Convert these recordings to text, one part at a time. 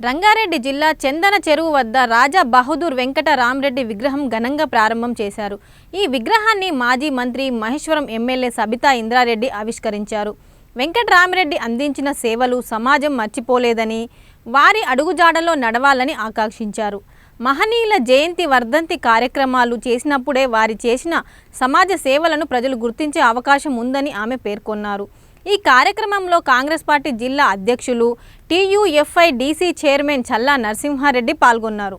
రంగారెడ్డి జిల్లా చందన చెరువు వద్ద రాజా బహదూర్ వెంకట రామరెడ్డి విగ్రహం ఘనంగా ప్రారంభం చేశారు. ఈ విగ్రహాన్ని మాజీ మంత్రి మహేశ్వరం ఎమ్మెల్యే సబితా ఇంద్రారెడ్డి ఆవిష్కరించారు. వెంకట రామరెడ్డి అందించిన సేవలు సమాజం మర్చిపోలేదని, వారి అడుగుజాడలో నడవాలని ఆకాంక్షించారు. మహనీయుల జయంతి వర్ధంతి కార్యక్రమాలు చేసినప్పుడే వారి చేసిన సమాజ సేవలను ప్రజలు గుర్తించే అవకాశం ఉందని ఆమె పేర్కొన్నారు. ఈ కార్యక్రమంలో కాంగ్రెస్ పార్టీ జిల్లా అధ్యక్షులు టీయూఎఫ్ఐ డీసీ చైర్మన్ చల్లా నరసింహారెడ్డి పాల్గొన్నారు.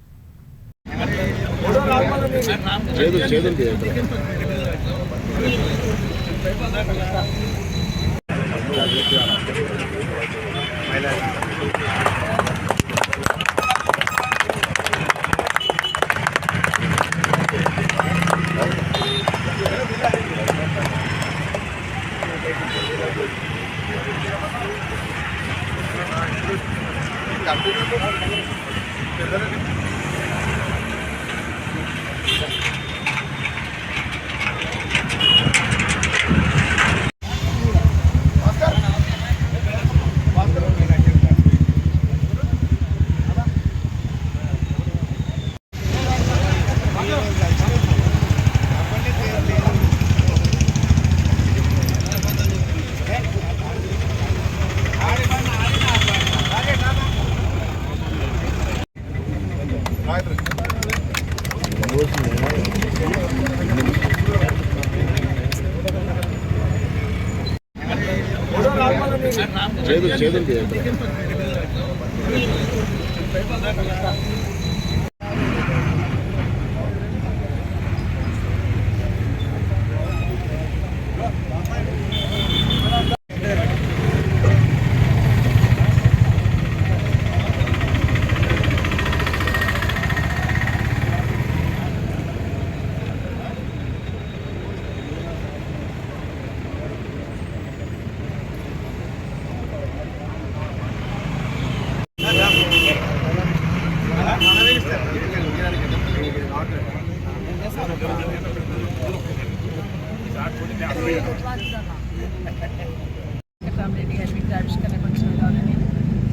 రామరెడ్డి గారి విగ్రహావిష్కరణకు వచ్చిన గౌరవనీయులు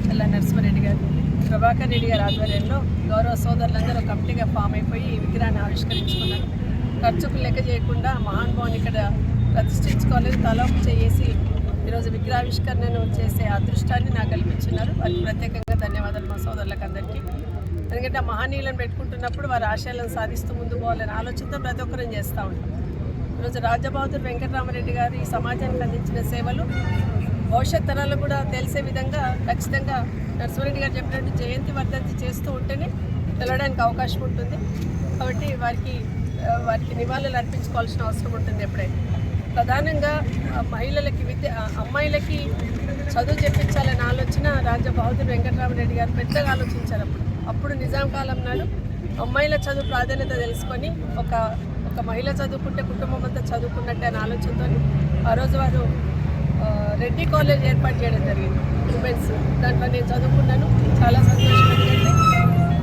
చల్లా నరసింహారెడ్డి గారు, ప్రభాకర్ రెడ్డి గారి ఆధ్వర్యంలో గౌరవ సోదరులందరూ కమిటీగా ఫామ్ అయిపోయి ఈ విగ్రహాన్ని ఆవిష్కరించుకున్నారు. ఖర్చుకు లెక్క చేయకుండా మహానుభావుని ఇక్కడ ప్రతిష్ఠించుకోలేదు, తలపు చేసి ఈరోజు విగ్రహావిష్కరణను చేసే అదృష్టాన్ని నాకు కల్పించున్నారు. వారికి ప్రత్యేకంగా ధన్యవాదాలు మా సోదరులకు అందరికీ. ఎందుకంటే మహనీయులను పెట్టుకుంటున్నప్పుడు వారి ఆశయాలను సాధిస్తూ ముందుకు పోవాలని ఆలోచనతో ప్రతి ఒక్కరం చేస్తూ ఉంటాం. ఈరోజు రాజా బహదూర్ వెంకట రామరెడ్డి గారు ఈ సమాజానికి అందించిన సేవలు భవిష్యత్ తరాలు కూడా తెలిసే విధంగా ఖచ్చితంగా నరసింహారెడ్డి గారు చెప్పినట్టు జయంతి వర్ధంతి చేస్తూ ఉంటేనే తెలవడానికి అవకాశం ఉంటుంది. కాబట్టి వారికి నివాళులు అర్పించుకోవాల్సిన అవసరం ఉంటుంది. ఎప్పుడైనా ప్రధానంగా మహిళలకి అమ్మాయిలకి చదువు చెప్పించాలనే ఆలోచన రాజా బహదూర్ వెంకటరామరెడ్డి గారు పెద్దగా ఆలోచించారు. అప్పుడు నిజాం కాలం నాడు అమ్మాయిల చదువు ప్రాధాన్యత తెలుసుకొని ఒక మహిళ చదువుకుంటే కుటుంబం అంతా చదువుకున్నట్టే అనే ఆలోచనతో ఆ రోజు వారు రెడ్డి కాలేజ్ ఏర్పాటు చేయడం జరిగింది, ఉమెన్స్. దాంట్లో నేను చదువుకున్నాను. చాలా సంతోషం. ఎందుకంటే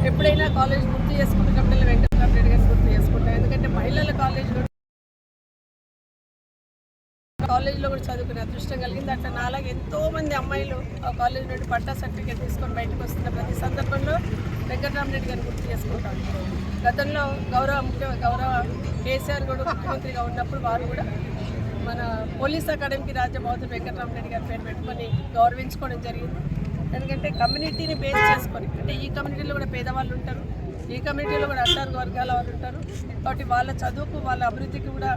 ఎప్పుడైనా కాలేజ్ గుర్తు చేసుకుంటున్నప్పుడు వెంకటరామరెడ్డి గారిని గుర్తు చేసుకుంటాను. ఎందుకంటే మహిళల కాలేజ్లో కూడా చదువుకునే అదృష్టం కలిగింది. అట్లా నాలాగా ఎంతోమంది అమ్మాయిలు ఆ కాలేజ్ నుండి పట్టా సర్టిఫికేట్ తీసుకొని బయటకు వస్తున్న ప్రతి సందర్భంలో వెంకటరామరెడ్డి గారిని గుర్తు చేసుకుంటాను. గతంలో గౌరవ కేసీఆర్ కూడా ముఖ్యమంత్రిగా ఉన్నప్పుడు వారు కూడా మన పోలీస్ అకాడమీకి రాజా బహదూర్ వెంకటరామరెడ్డి గారి పేరు పెట్టుకొని గౌరవించుకోవడం జరిగింది. ఎందుకంటే కమ్యూనిటీని బేస్ చేసుకొని, అంటే ఈ కమ్యూనిటీలో కూడా పేదవాళ్ళు ఉంటారు, ఈ కమ్యూనిటీలో కూడా అట్టారు వర్గాల వాళ్ళు ఉంటారు. కాబట్టి వాళ్ళ చదువుకు వాళ్ళ అభివృద్ధికి కూడా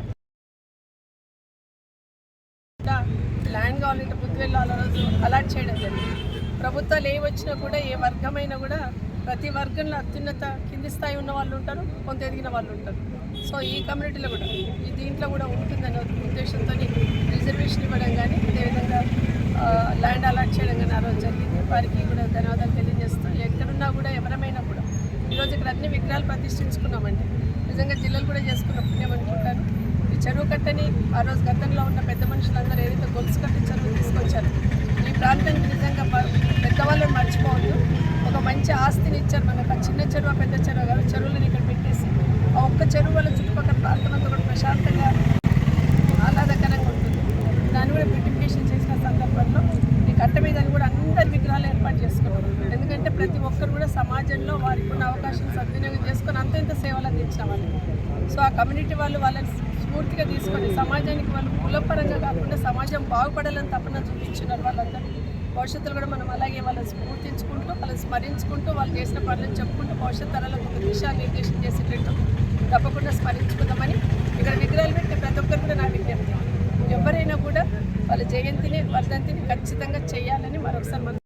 ల్యాండ్ కావాలంటే బుద్ధివెళ్ళి ఆ రోజు అలాట్ చేయడం జరిగింది. ప్రభుత్వాలు ఏ వచ్చినా కూడా ఏ వర్గమైనా కూడా ప్రతి వర్గంలో అత్యున్నత కింది స్థాయి ఉన్న వాళ్ళు ఉంటారు, కొంత ఎదిగిన వాళ్ళు ఉంటారు. సో ఈ కమ్యూనిటీలో కూడా దీంట్లో కూడా ఉంటుందనే ఉద్దేశంతో రిజర్వేషన్ ఇవ్వడం కానీ, అదేవిధంగా ల్యాండ్ అలాట్ చేయడం కానీ ఆ రోజు జరిగింది. వారికి కూడా ధన్యవాదాలు తెలియజేస్తూ, ఎక్కడున్నా కూడా ఎవరమైనా కూడా ఈరోజు ఇక్కడ అన్ని విగ్రహాలు ప్రతిష్ఠించుకున్నామండి. నిజంగా జిల్లాలు కూడా చేసుకున్న పుణ్యం అనుకుంటాను. ఈ చెరువు కట్టని ఆ రోజు గతంలో ఉన్న పెద్ద మనుషులందరూ ఏదైతే గొలుసు కట్టి చెరువు తీసుకొచ్చారు, ఈ ప్రాంతానికి నిజంగా పెద్దవాళ్ళని మర్చిపోవద్దు. ఒక మంచి ఆస్తిని ఇచ్చారు మనకు. చిన్న చెరువు పెద్ద చెరువు కాదు, చెరువులను ఇక్కడ పెట్టేసి ఆ ఒక్క చెరువు వల్ల చుట్టుపక్కల ప్రాంతం అంతా కూడా ప్రశాంతంగా ఆహ్లాదకరంగా ఉంటుంది. దాన్ని కూడా బ్యూటిఫికేషన్ చేసిన సందర్భంలో ఈ కట్ట మీద కూడా అందరి విగ్రహాలు ఏర్పాటు చేసుకున్నాం. ఎందుకంటే ప్రతి ఒక్క ఒక్కరు కూడా సమాజంలో వారికి ఉన్న అవకాశం సద్వినియోగం చేసుకొని అంత ఇంత సేవలు అందించిన వాళ్ళు. సో ఆ కమ్యూనిటీ వాళ్ళు వాళ్ళని స్ఫూర్తిగా తీసుకొని సమాజానికి వాళ్ళు కులపరంగా కాకుండా సమాజం బాగుపడాలని తపన చూపించున్నారు వాళ్ళందరూ. భవిష్యత్తులో కూడా మనం అలాగే వాళ్ళని స్ఫూర్తించుకుంటూ వాళ్ళని స్మరించుకుంటూ వాళ్ళు చేసిన పనులను చెప్పుకుంటూ భవిష్యత్ తరాలకు ఒక దిశానిర్దేశం చేసేటట్టు తప్పకుండా స్మరించుకుందామని ఇక్కడ విగ్రహాలు పెట్టే ప్రతి ఒక్కరు కూడా నా విజ్ఞప్తి. ఎవరైనా కూడా వాళ్ళ జయంతిని వర్ధంతిని ఖచ్చితంగా చేయాలని మరొకసారి